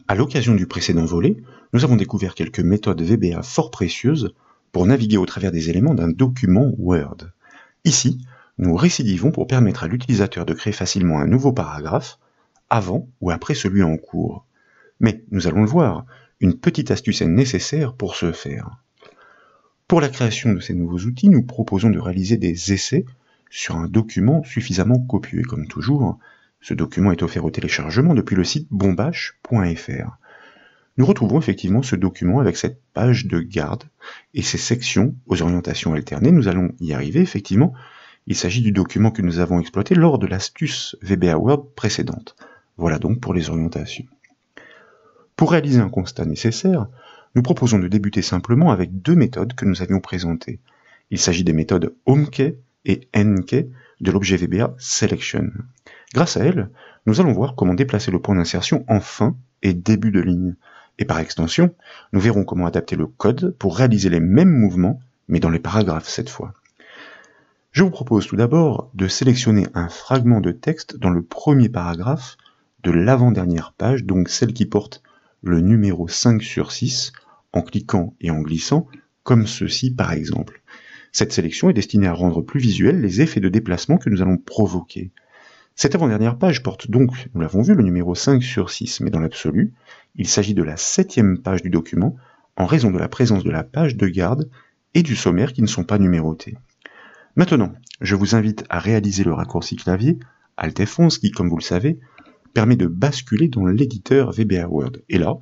À l'occasion du précédent volet, nous avons découvert quelques méthodes VBA fort précieuses pour naviguer au travers des éléments d'un document Word. Ici, nous récidivons pour permettre à l'utilisateur de créer facilement un nouveau paragraphe avant ou après celui en cours. Mais, nous allons le voir, une petite astuce est nécessaire pour ce faire. Pour la création de ces nouveaux outils, nous proposons de réaliser des essais sur un document suffisamment copieux. Et comme toujours, ce document est offert au téléchargement depuis le site bombache.fr. Nous retrouvons effectivement ce document avec cette page de garde et ses sections aux orientations alternées. Nous allons y arriver, effectivement. Il s'agit du document que nous avons exploité lors de l'astuce VBA Word précédente. Voilà donc pour les orientations. Pour réaliser un constat nécessaire, nous proposons de débuter simplement avec deux méthodes que nous avions présentées. Il s'agit des méthodes HomeKey et EndKey de l'objet VBA Selection. Grâce à elles, nous allons voir comment déplacer le point d'insertion en fin et début de ligne. Et par extension, nous verrons comment adapter le code pour réaliser les mêmes mouvements, mais dans les paragraphes cette fois. Je vous propose tout d'abord de sélectionner un fragment de texte dans le premier paragraphe de l'avant-dernière page, donc celle qui porte le numéro 5 sur 6, en cliquant et en glissant, comme ceci par exemple. Cette sélection est destinée à rendre plus visuels les effets de déplacement que nous allons provoquer. Cette avant-dernière page porte donc, nous l'avons vu, le numéro 5 sur 6, mais dans l'absolu, il s'agit de la 7e page du document, en raison de la présence de la page de garde et du sommaire qui ne sont pas numérotés. Maintenant, je vous invite à réaliser le raccourci clavier Alt F11 qui, comme vous le savez, permet de basculer dans l'éditeur VBA Word. Et là,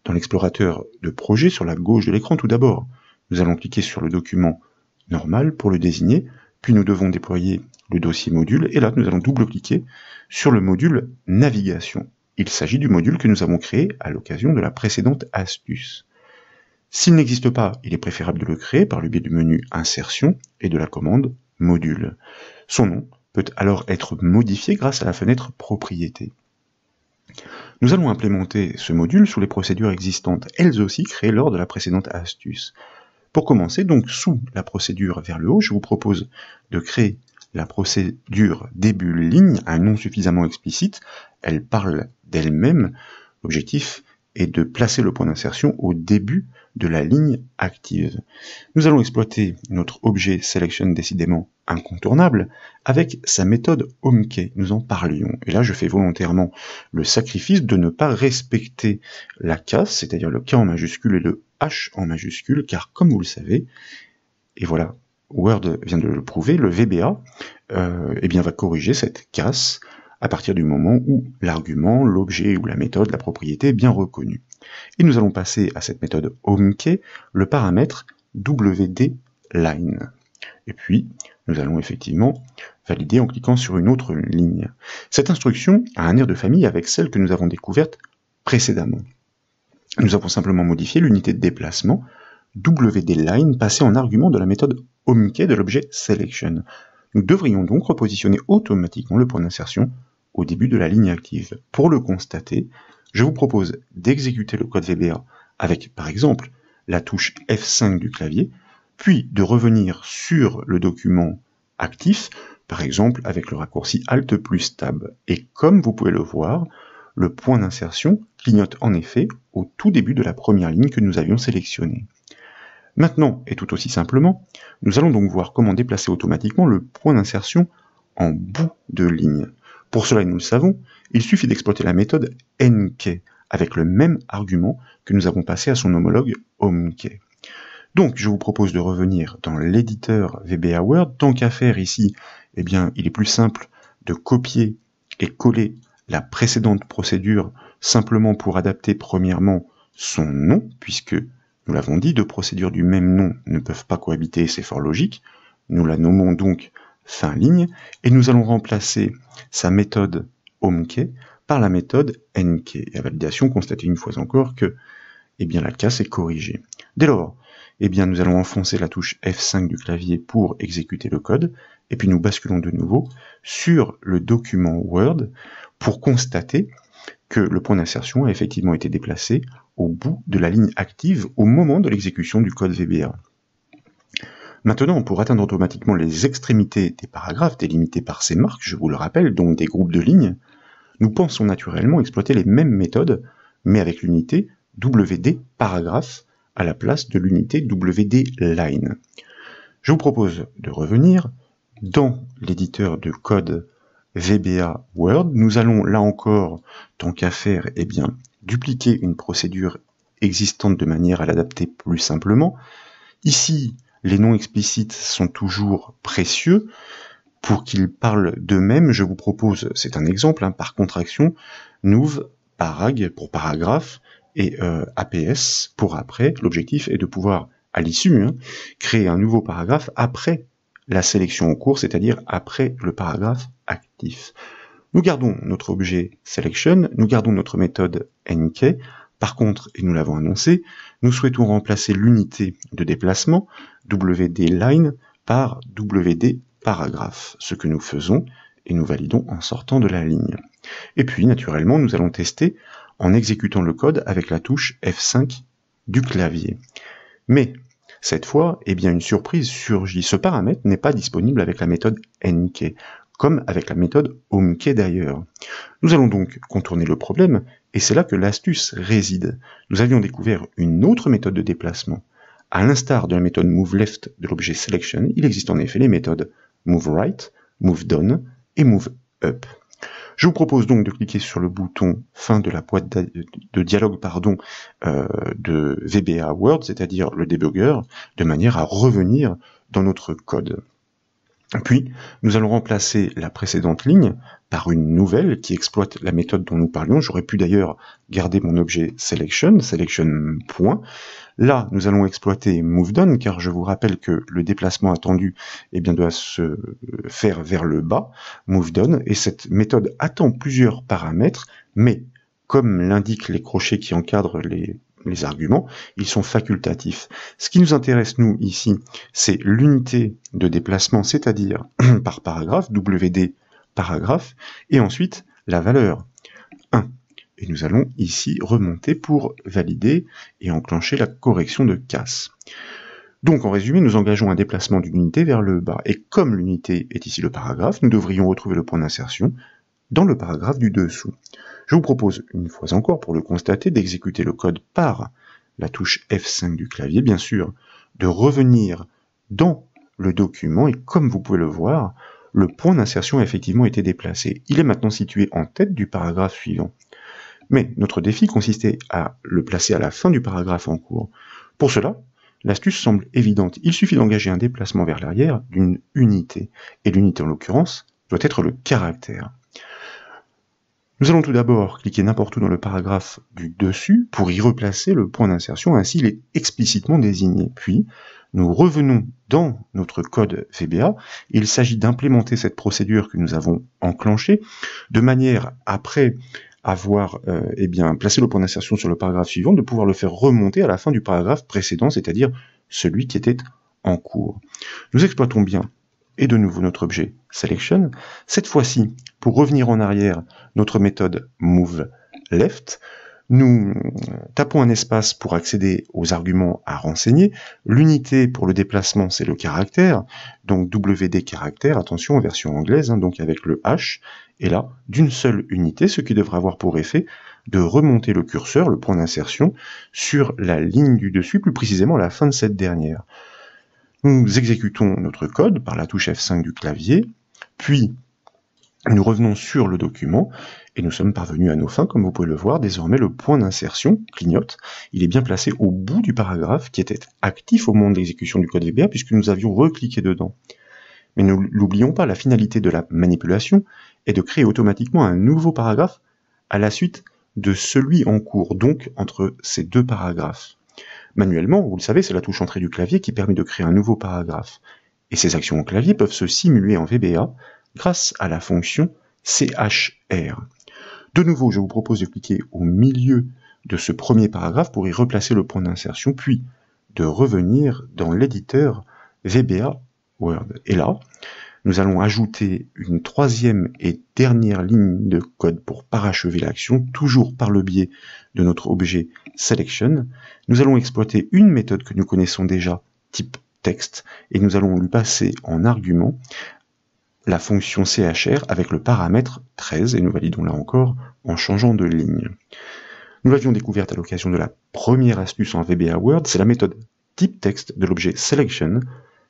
dans l'explorateur de projet sur la gauche de l'écran tout d'abord, nous allons cliquer sur le document normal pour le désigner, puis nous devons déployer le dossier module, et là nous allons double-cliquer sur le module navigation. Il s'agit du module que nous avons créé à l'occasion de la précédente astuce. S'il n'existe pas, il est préférable de le créer par le biais du menu insertion et de la commande module. Son nom peut alors être modifié grâce à la fenêtre propriétés. Nous allons implémenter ce module sous les procédures existantes, elles aussi créées lors de la précédente astuce. Pour commencer, donc sous la procédure vers le haut, je vous propose de créer la procédure début ligne, un nom suffisamment explicite, elle parle d'elle-même. L'objectif est de placer le point d'insertion au début de la ligne active. Nous allons exploiter notre objet Selection décidément incontournable avec sa méthode HomeKey, nous en parlions. Et là, je fais volontairement le sacrifice de ne pas respecter la case, c'est-à-dire le K en majuscule et le H en majuscule, car comme vous le savez, et voilà, Word vient de le prouver, le VBA va corriger cette casse à partir du moment où l'argument, l'objet ou la méthode, la propriété est bien reconnue. Et nous allons passer à cette méthode HomeKey le paramètre WDLine. Et puis, nous allons effectivement valider en cliquant sur une autre ligne. Cette instruction a un air de famille avec celle que nous avons découverte précédemment. Nous avons simplement modifié l'unité de déplacement WDLine passée en argument de la méthode HomeKey de l'objet Selection. Nous devrions donc repositionner automatiquement le point d'insertion au début de la ligne active. Pour le constater, je vous propose d'exécuter le code VBA avec, par exemple, la touche F5 du clavier, puis de revenir sur le document actif, par exemple avec le raccourci Alt plus Tab. Et comme vous pouvez le voir, le point d'insertion clignote en effet au tout début de la première ligne que nous avions sélectionnée. Maintenant, et tout aussi simplement, nous allons donc voir comment déplacer automatiquement le point d'insertion en bout de ligne. Pour cela, nous le savons, il suffit d'exploiter la méthode EndKey avec le même argument que nous avons passé à son homologue HomeKey. Donc, je vous propose de revenir dans l'éditeur VBA Word. Tant qu'à faire ici, il est plus simple de copier et coller la précédente procédure simplement pour adapter premièrement son nom, puisque, nous l'avons dit, deux procédures du même nom ne peuvent pas cohabiter, c'est fort logique. Nous la nommons donc fin ligne, et nous allons remplacer sa méthode HomeKey par la méthode EndKey. Et à validation, constatez une fois encore que la casse est corrigée. Dès lors, nous allons enfoncer la touche F5 du clavier pour exécuter le code, et puis nous basculons de nouveau sur le document Word pour constater que le point d'insertion a effectivement été déplacé au bout de la ligne active au moment de l'exécution du code VBA. Maintenant, pour atteindre automatiquement les extrémités des paragraphes délimités par ces marques, je vous le rappelle, donc des groupes de lignes, nous pensons naturellement exploiter les mêmes méthodes mais avec l'unité WD paragraphe à la place de l'unité WD line. Je vous propose de revenir dans l'éditeur de code VBA Word. Nous allons là encore, tant qu'à faire, dupliquer une procédure existante de manière à l'adapter plus simplement. Ici, les noms explicites sont toujours précieux. Pour qu'ils parlent d'eux-mêmes, je vous propose, c'est un exemple, par contraction, nouv parag pour paragraphe et APS pour après. L'objectif est de pouvoir, à l'issue, créer un nouveau paragraphe après la sélection en cours, c'est-à-dire après le paragraphe actif. Nous gardons notre objet selection, nous gardons notre méthode nk. Par contre, et nous l'avons annoncé, nous souhaitons remplacer l'unité de déplacement WD_line par WD paragraphe, ce que nous faisons et nous validons en sortant de la ligne. Et puis, naturellement, nous allons tester en exécutant le code avec la touche F5 du clavier. Mais, cette fois, une surprise surgit. Ce paramètre n'est pas disponible avec la méthode nk, comme avec la méthode homekey d'ailleurs. Nous allons donc contourner le problème, et c'est là que l'astuce réside. Nous avions découvert une autre méthode de déplacement. À l'instar de la méthode moveLeft de l'objet selection, il existe en effet les méthodes moveRight, moveDown et moveUp. Je vous propose donc de cliquer sur le bouton fin de la boîte de dialogue de VBA Word, c'est-à-dire le débugger, de manière à revenir dans notre code. Puis, nous allons remplacer la précédente ligne par une nouvelle qui exploite la méthode dont nous parlions. J'aurais pu d'ailleurs garder mon objet selection. Là, nous allons exploiter moveDown, car je vous rappelle que le déplacement attendu doit se faire vers le bas, moveDown, et cette méthode attend plusieurs paramètres, mais comme l'indiquent les crochets qui encadrent les arguments, ils sont facultatifs. Ce qui nous intéresse, nous, ici, c'est l'unité de déplacement, c'est-à-dire par paragraphe, WD paragraphe, et ensuite la valeur 1. Et nous allons ici remonter pour valider et enclencher la correction de casse. Donc, en résumé, nous engageons un déplacement d'une unité vers le bas. Et comme l'unité est ici le paragraphe, nous devrions retrouver le point d'insertion dans le paragraphe du dessous. Je vous propose, une fois encore, pour le constater, d'exécuter le code par la touche F5 du clavier, bien sûr, de revenir dans le document, et comme vous pouvez le voir, le point d'insertion a effectivement été déplacé. Il est maintenant situé en tête du paragraphe suivant. Mais notre défi consistait à le placer à la fin du paragraphe en cours. Pour cela, l'astuce semble évidente. Il suffit d'engager un déplacement vers l'arrière d'une unité, et l'unité en l'occurrence doit être le caractère. Nous allons tout d'abord cliquer n'importe où dans le paragraphe du dessus pour y replacer le point d'insertion, ainsi il est explicitement désigné. Puis, nous revenons dans notre code VBA. Il s'agit d'implémenter cette procédure que nous avons enclenchée, de manière, après avoir placé le point d'insertion sur le paragraphe suivant, de pouvoir le faire remonter à la fin du paragraphe précédent, c'est-à-dire celui qui était en cours. Nous exploitons bien, et de nouveau notre objet selection. Cette fois-ci, pour revenir en arrière, notre méthode moveLeft, nous tapons un espace pour accéder aux arguments à renseigner. L'unité pour le déplacement, c'est le caractère, donc WD caractère, attention en version anglaise, donc avec le H, et là, d'une seule unité, ce qui devra avoir pour effet de remonter le curseur, le point d'insertion, sur la ligne du dessus, plus précisément à la fin de cette dernière. Nous exécutons notre code par la touche F5 du clavier, puis nous revenons sur le document, et nous sommes parvenus à nos fins, comme vous pouvez le voir. Désormais, le point d'insertion clignote. Il est bien placé au bout du paragraphe qui était actif au moment de l'exécution du code VBA, puisque nous avions recliqué dedans. Mais ne l'oublions pas, la finalité de la manipulation est de créer automatiquement un nouveau paragraphe à la suite de celui en cours, donc entre ces deux paragraphes. Manuellement, vous le savez, c'est la touche entrée du clavier qui permet de créer un nouveau paragraphe. Et ces actions au clavier peuvent se simuler en VBA grâce à la fonction CHR. De nouveau, je vous propose de cliquer au milieu de ce premier paragraphe pour y replacer le point d'insertion, puis de revenir dans l'éditeur VBA Word. Et là, nous allons ajouter une troisième et dernière ligne de code pour parachever l'action, toujours par le biais de notre objet selection. Nous allons exploiter une méthode que nous connaissons déjà, type texte, et nous allons lui passer en argument la fonction CHR avec le paramètre 13, et nous validons là encore en changeant de ligne. Nous l'avions découverte à l'occasion de la première astuce en VBA Word, c'est la méthode type texte de l'objet selection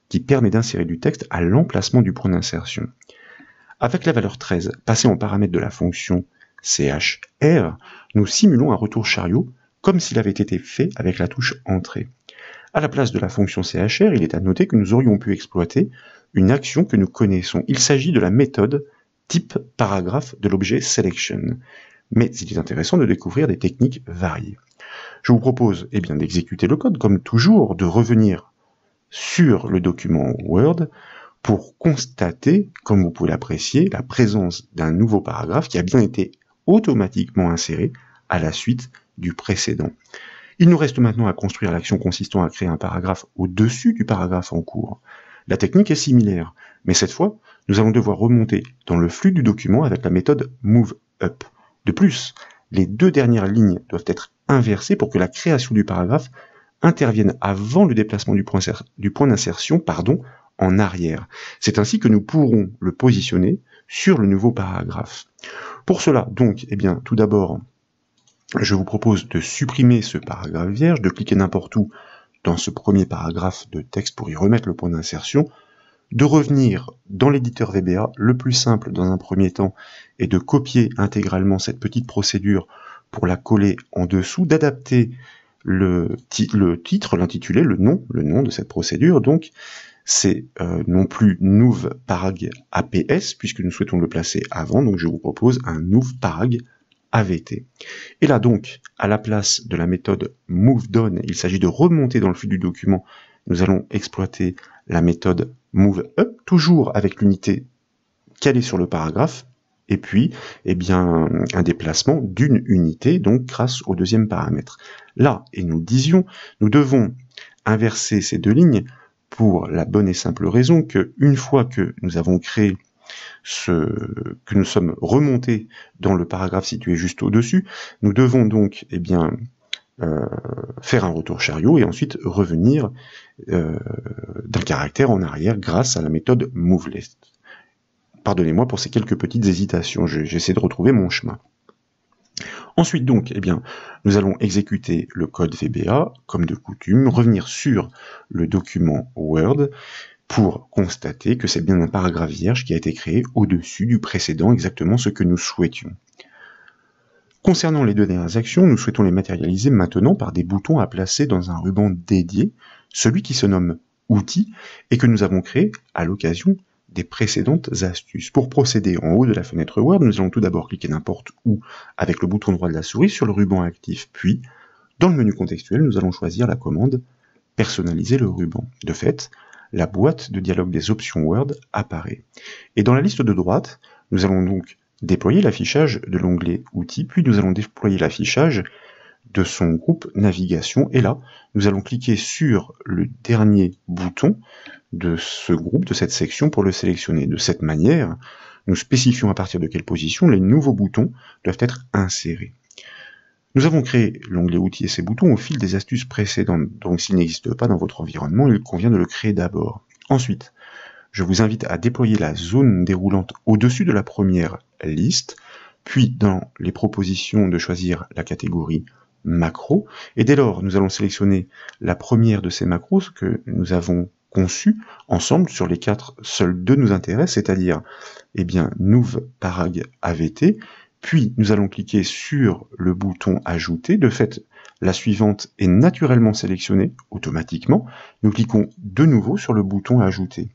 qui permet d'insérer du texte à l'emplacement du point d'insertion. Avec la valeur 13 passée en paramètre de la fonction CHR, nous simulons un retour chariot comme s'il avait été fait avec la touche Entrée. À la place de la fonction CHR, il est à noter que nous aurions pu exploiter une action que nous connaissons. Il s'agit de la méthode type paragraphe de l'objet selection. Mais il est intéressant de découvrir des techniques variées. Je vous propose d'exécuter le code, comme toujours, de revenir sur le document Word pour constater, comme vous pouvez l'apprécier, la présence d'un nouveau paragraphe qui a bien été automatiquement inséré à la suite du précédent. Il nous reste maintenant à construire l'action consistant à créer un paragraphe au-dessus du paragraphe en cours. La technique est similaire, mais cette fois, nous allons devoir remonter dans le flux du document avec la méthode moveUp. De plus, les deux dernières lignes doivent être inversées pour que la création du paragraphe intervienne avant le déplacement du point d'insertion en arrière. C'est ainsi que nous pourrons le positionner sur le nouveau paragraphe. Pour cela, donc, tout d'abord, je vous propose de supprimer ce paragraphe vierge, de cliquer n'importe où dans ce premier paragraphe de texte pour y remettre le point d'insertion, de revenir dans l'éditeur VBA. Le plus simple dans un premier temps est de copier intégralement cette petite procédure pour la coller en dessous, d'adapter le titre, l'intitulé, le nom de cette procédure. Donc, c'est non plus nouv parag APS, puisque nous souhaitons le placer avant, donc je vous propose un nouv parag AVT. Et là donc, à la place de la méthode moveDown, il s'agit de remonter dans le flux du document. Nous allons exploiter la méthode moveUp, toujours avec l'unité calée sur le paragraphe, et puis un déplacement d'une unité, donc grâce au deuxième paramètre. Là, et nous le disions, nous devons inverser ces deux lignes pour la bonne et simple raison que, une fois que nous avons créé que nous sommes remontés dans le paragraphe situé juste au-dessus, nous devons donc faire un retour chariot et ensuite revenir d'un caractère en arrière grâce à la méthode moveLeft. Pardonnez-moi pour ces quelques petites hésitations, j'essaie de retrouver mon chemin. Ensuite donc, nous allons exécuter le code VBA, comme de coutume, revenir sur le document Word pour constater que c'est bien un paragraphe vierge qui a été créé au-dessus du précédent, exactement ce que nous souhaitions. Concernant les deux dernières actions, nous souhaitons les matérialiser maintenant par des boutons à placer dans un ruban dédié, celui qui se nomme Outils, et que nous avons créé à l'occasion des précédentes astuces. Pour procéder, en haut de la fenêtre Word, nous allons tout d'abord cliquer n'importe où avec le bouton droit de la souris sur le ruban actif, puis, dans le menu contextuel, nous allons choisir la commande « Personnaliser le ruban ». De fait, la boîte de dialogue des options Word apparaît. Et dans la liste de droite, nous allons donc déployer l'affichage de l'onglet Outils, puis nous allons déployer l'affichage de son groupe Navigation, et là, nous allons cliquer sur le dernier bouton de ce groupe, de cette section, pour le sélectionner. De cette manière, nous spécifions à partir de quelle position les nouveaux boutons doivent être insérés. Nous avons créé l'onglet Outils et ses boutons au fil des astuces précédentes, donc s'il n'existe pas dans votre environnement, il convient de le créer d'abord. Ensuite, je vous invite à déployer la zone déroulante au-dessus de la première liste, puis dans les propositions de choisir la catégorie macro, et dès lors, nous allons sélectionner la première de ces macros que nous avons conçues ensemble. Sur les quatre, seuls deux nous intéressent, c'est-à-dire nouv parag AVT, puis nous allons cliquer sur le bouton ajouter. De fait, la suivante est naturellement sélectionnée automatiquement. Nous cliquons de nouveau sur le bouton ajouter.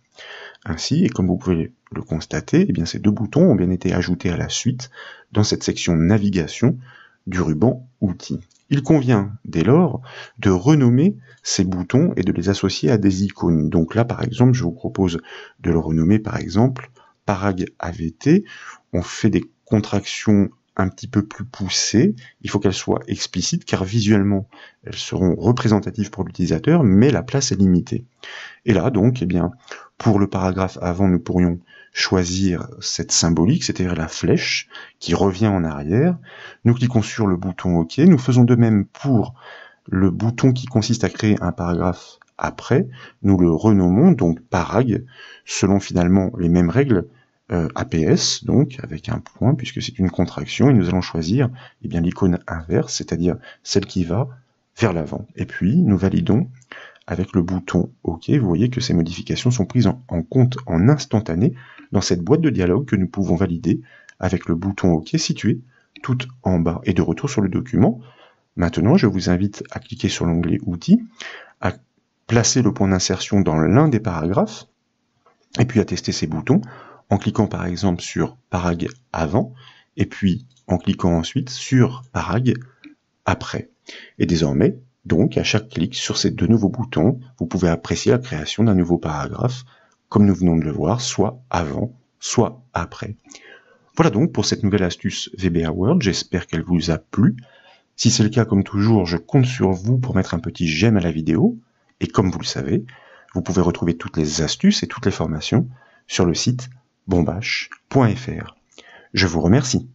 Ainsi, et comme vous pouvez le constater, ces deux boutons ont bien été ajoutés à la suite dans cette section navigation du ruban outils. Il convient dès lors de renommer ces boutons et de les associer à des icônes. Donc là, par exemple, je vous propose de le renommer par exemple parag AVT. On fait des contractions un petit peu plus poussées. Il faut qu'elles soient explicites car visuellement elles seront représentatives pour l'utilisateur, mais la place est limitée. Et là donc, pour le paragraphe avant, nous pourrions choisir cette symbolique, c'est-à-dire la flèche qui revient en arrière. Nous cliquons sur le bouton OK. Nous faisons de même pour le bouton qui consiste à créer un paragraphe après. Nous le renommons donc parag, selon finalement les mêmes règles APS, donc avec un point, puisque c'est une contraction, et nous allons choisir l'icône inverse, c'est-à-dire celle qui va vers l'avant. Et puis, nous validons avec le bouton OK. Vous voyez que ces modifications sont prises en compte en instantané dans cette boîte de dialogue que nous pouvons valider avec le bouton OK situé tout en bas. Et de retour sur le document, maintenant, je vous invite à cliquer sur l'onglet Outils, à placer le point d'insertion dans l'un des paragraphes, et puis à tester ces boutons en cliquant par exemple sur Parag avant, et puis en cliquant ensuite sur Parag après. Et désormais, donc, à chaque clic sur ces deux nouveaux boutons, vous pouvez apprécier la création d'un nouveau paragraphe, comme nous venons de le voir, soit avant, soit après. Voilà donc pour cette nouvelle astuce VBA Word, j'espère qu'elle vous a plu. Si c'est le cas, comme toujours, je compte sur vous pour mettre un petit j'aime à la vidéo, et comme vous le savez, vous pouvez retrouver toutes les astuces et toutes les formations sur le site bombache.fr. Je vous remercie.